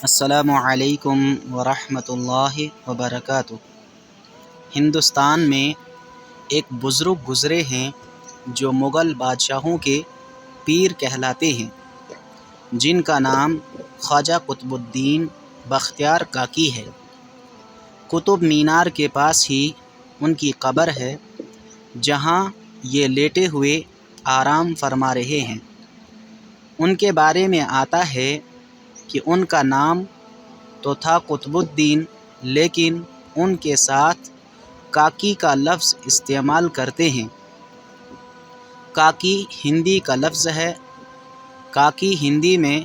السلام علیکم ورحمۃ اللہ وبرکاتہ۔ ہندوستان میں ایک بزرگ گزرے ہیں جو مغل بادشاہوں کے پیر کہلاتے ہیں، جن کا نام خواجہ قطب الدین بختیار کاکی ہے۔ قطب مینار کے پاس ہی ان کی قبر ہے، جہاں یہ لیٹے ہوئے آرام فرما رہے ہیں۔ ان کے بارے میں آتا ہے کہ ان کا نام تو تھا قطب الدین، لیکن ان کے ساتھ کاکی کا لفظ استعمال کرتے ہیں۔ کاکی ہندی کا لفظ ہے۔ کاکی ہندی میں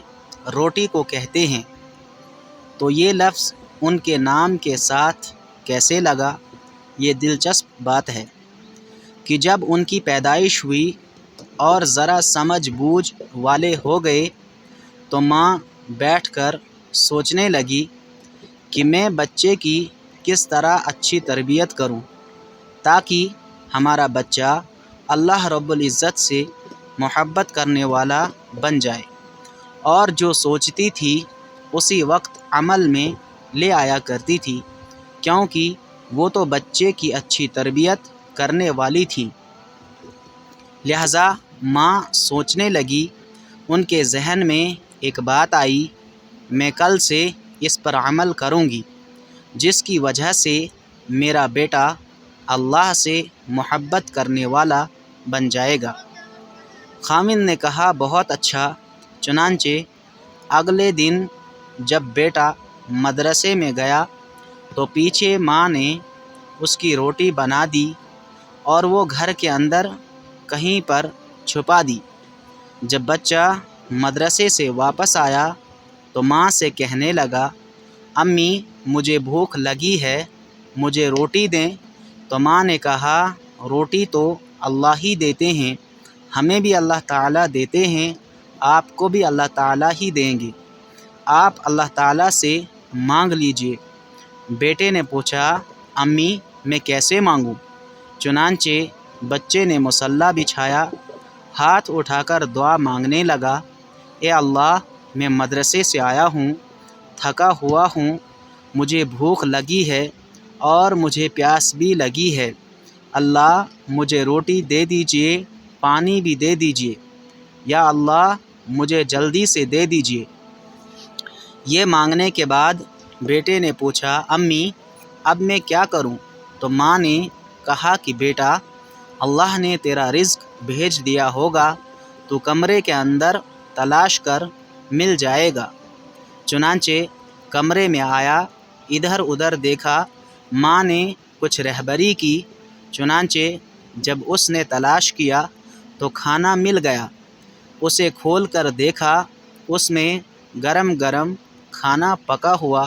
روٹی کو کہتے ہیں، تو یہ لفظ ان کے نام کے ساتھ کیسے لگا؟ یہ دلچسپ بات ہے کہ جب ان کی پیدائش ہوئی اور ذرا سمجھ بوجھ والے ہو گئے تو ماں بیٹھ کر سوچنے لگی کہ میں بچے کی کس طرح اچھی تربیت کروں تاکہ ہمارا بچہ اللہ رب العزت سے محبت کرنے والا بن جائے، اور جو سوچتی تھی اسی وقت عمل میں لے آیا کرتی تھی، کیونکہ وہ تو بچے کی اچھی تربیت کرنے والی تھی۔ لہٰذا ماں سوچنے لگی، ان کے ذہن میں ایک بات آئی، میں کل سے اس پر عمل کروں گی، جس کی وجہ سے میرا بیٹا اللہ سے محبت کرنے والا بن جائے گا۔ خامند نے کہا، بہت اچھا۔ چنانچہ اگلے دن جب بیٹا مدرسے میں گیا تو پیچھے ماں نے اس کی روٹی بنا دی اور وہ گھر کے اندر کہیں پر چھپا دی۔ جب بچہ مدرسے سے واپس آیا تو ماں سے کہنے لگا، امی مجھے بھوک لگی ہے، مجھے روٹی دیں۔ تو ماں نے کہا، روٹی تو اللہ ہی دیتے ہیں، ہمیں بھی اللہ تعالیٰ دیتے ہیں، آپ کو بھی اللہ تعالیٰ ہی دیں گے، آپ اللہ تعالیٰ سے مانگ لیجئے۔ بیٹے نے پوچھا، امی میں کیسے مانگوں؟ چنانچہ بچے نے مصلی بچھایا، ہاتھ اٹھا کر دعا مانگنے لگا، اے اللہ میں مدرسے سے آیا ہوں، تھکا ہوا ہوں، مجھے بھوک لگی ہے اور مجھے پیاس بھی لگی ہے، اللہ مجھے روٹی دے دیجئے، پانی بھی دے دیجئے، یا اللہ مجھے جلدی سے دے دیجئے۔ یہ مانگنے کے بعد بیٹے نے پوچھا، امی اب میں کیا کروں؟ تو ماں نے کہا کہ بیٹا اللہ نے تیرا رزق بھیج دیا ہوگا، تو کمرے کے اندر تلاش کر مل جائے گا۔ چنانچہ کمرے میں آیا، ادھر ادھر دیکھا، ماں نے کچھ رہبری کی، چنانچہ جب اس نے تلاش کیا تو کھانا مل گیا۔ اسے کھول کر دیکھا، اس میں گرم گرم کھانا پکا ہوا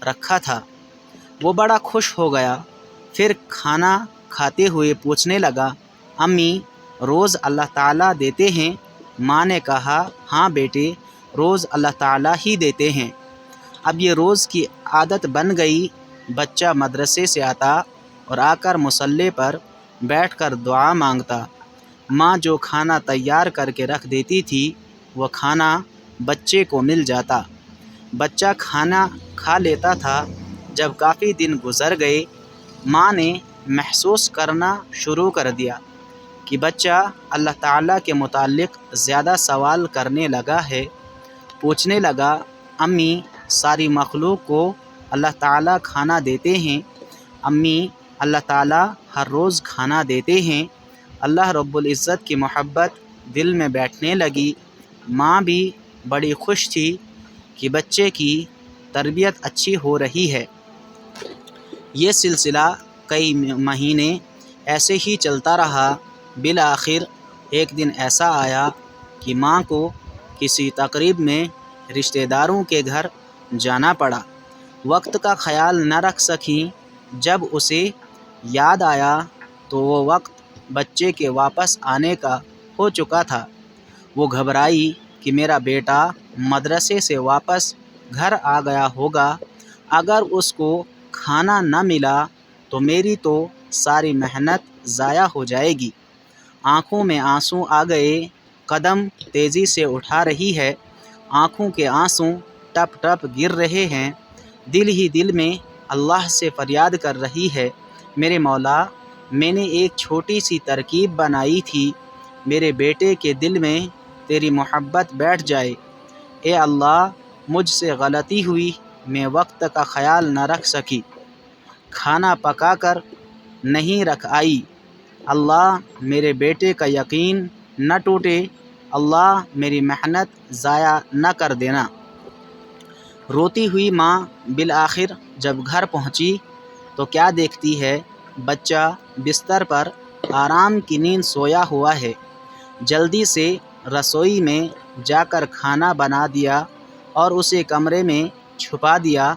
رکھا تھا۔ وہ بڑا خوش ہو گیا، پھر کھانا کھاتے ہوئے پوچھنے لگا، امی روز اللہ تعالیٰ دیتے ہیں؟ ماں نے کہا، ہاں بیٹے روز اللہ تعالیٰ ہی دیتے ہیں۔ اب یہ روز کی عادت بن گئی، بچہ مدرسے سے آتا اور آ کر مصلی پر بیٹھ کر دعا مانگتا، ماں جو کھانا تیار کر کے رکھ دیتی تھی وہ کھانا بچے کو مل جاتا، بچہ کھانا کھا لیتا تھا۔ جب کافی دن گزر گئے، ماں نے محسوس کرنا شروع کر دیا کہ بچہ اللہ تعالیٰ کے متعلق زیادہ سوال کرنے لگا ہے، پوچھنے لگا، امی ساری مخلوق کو اللہ تعالیٰ کھانا دیتے ہیں، امی اللہ تعالیٰ ہر روز کھانا دیتے ہیں۔ اللہ رب العزت کی محبت دل میں بیٹھنے لگی۔ ماں بھی بڑی خوش تھی کہ بچے کی تربیت اچھی ہو رہی ہے۔ یہ سلسلہ کئی مہینے ایسے ہی چلتا رہا۔ بالآخر ایک دن ایسا آیا کہ ماں کو کسی تقریب میں رشتہ داروں کے گھر جانا پڑا۔ وقت کا خیال نہ رکھ سکیں، جب اسے یاد آیا تو وہ وقت بچے کے واپس آنے کا ہو چکا تھا۔ وہ گھبرائی کہ میرا بیٹا مدرسے سے واپس گھر آ گیا ہوگا، اگر اس کو کھانا نہ ملا تو میری تو ساری محنت ضائع ہو جائے گی۔ آنکھوں میں آنسو آ گئے، قدم تیزی سے اٹھا رہی ہے، آنکھوں کے آنسو ٹپ ٹپ گر رہے ہیں۔ دل ہی دل میں اللہ سے فریاد کر رہی ہے، میرے مولا، میں نے ایک چھوٹی سی ترکیب بنائی تھی، میرے بیٹے کے دل میں تیری محبت بیٹھ جائے۔ اے اللہ، مجھ سے غلطی ہوئی، میں وقت کا خیال نہ رکھ سکی، کھانا پکا کر نہیں رکھ آئی۔ اللہ، میرے بیٹے کا یقین نہ ٹوٹے، اللہ میری محنت ضائع نہ کر دینا۔ روتی ہوئی ماں بالآخر جب گھر پہنچی تو کیا دیکھتی ہے، بچہ بستر پر آرام کی نیند سویا ہوا ہے۔ جلدی سے رسوئی میں جا کر کھانا بنا دیا اور اسے کمرے میں چھپا دیا،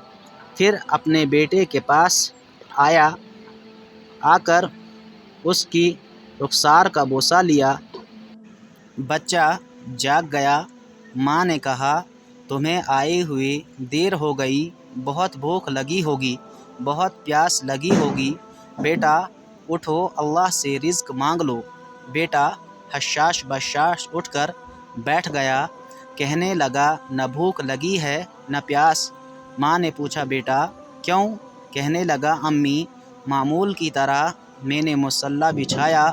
پھر اپنے بیٹے کے پاس آ کر اس کی رخسار کا بوسہ لیا۔ بچہ جاگ گیا۔ ماں نے کہا، تمہیں آئے ہوئے دیر ہو گئی، بہت بھوک لگی ہوگی، بہت پیاس لگی ہوگی، بیٹا اٹھو، اللہ سے رزق مانگ لو۔ بیٹا حشاش بشاش اٹھ کر بیٹھ گیا، کہنے لگا، نہ بھوک لگی ہے نہ پیاس۔ ماں نے پوچھا، بیٹا کیوں؟ کہنے لگا، امی، معمول کی طرح میں نے مصلی بچھایا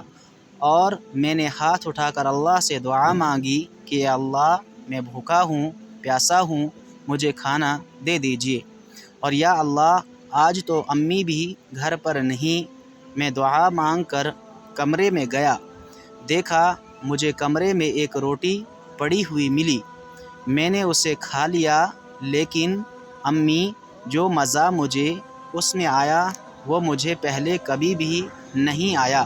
اور میں نے ہاتھ اٹھا کر اللہ سے دعا مانگی کہ اے اللہ، میں بھوکا ہوں، پیاسا ہوں، مجھے کھانا دے دیجیے، اور یا اللہ، آج تو امی بھی گھر پر نہیں۔ میں دعا مانگ کر کمرے میں گیا، دیکھا مجھے کمرے میں ایک روٹی پڑی ہوئی ملی، میں نے اسے کھا لیا، لیکن امی، جو مزہ مجھے اس میں آیا وہ مجھے پہلے کبھی بھی نہیں آیا۔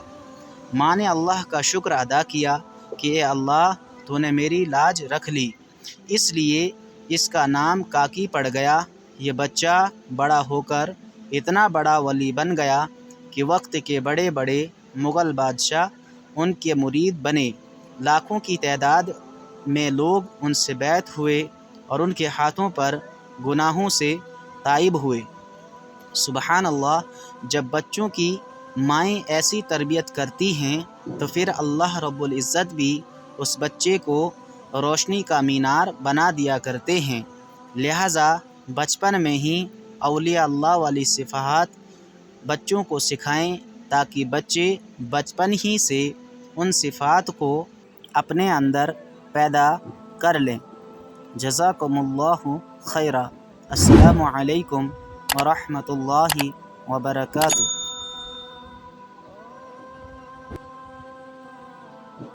ماں نے اللہ کا شکر ادا کیا کہ اے اللہ، تو نے میری لاج رکھ لی، اس لیے اس کا نام کاکی پڑ گیا۔ یہ بچہ بڑا ہو کر اتنا بڑا ولی بن گیا کہ وقت کے بڑے بڑے مغل بادشاہ ان کے مرید بنے، لاکھوں کی تعداد میں لوگ ان سے بیعت ہوئے اور ان کے ہاتھوں پر گناہوں سے تائب ہوئے۔ سبحان اللہ، جب بچوں کی مائیں ایسی تربیت کرتی ہیں تو پھر اللہ رب العزت بھی اس بچے کو روشنی کا مینار بنا دیا کرتے ہیں۔ لہٰذا بچپن میں ہی اولیاء اللہ والی صفات بچوں کو سکھائیں تاکہ بچے بچپن ہی سے ان صفات کو اپنے اندر پیدا کر لیں۔ جزاکم اللہ خیرا۔ السلام علیکم ورحمۃ اللہ وبرکاتہ۔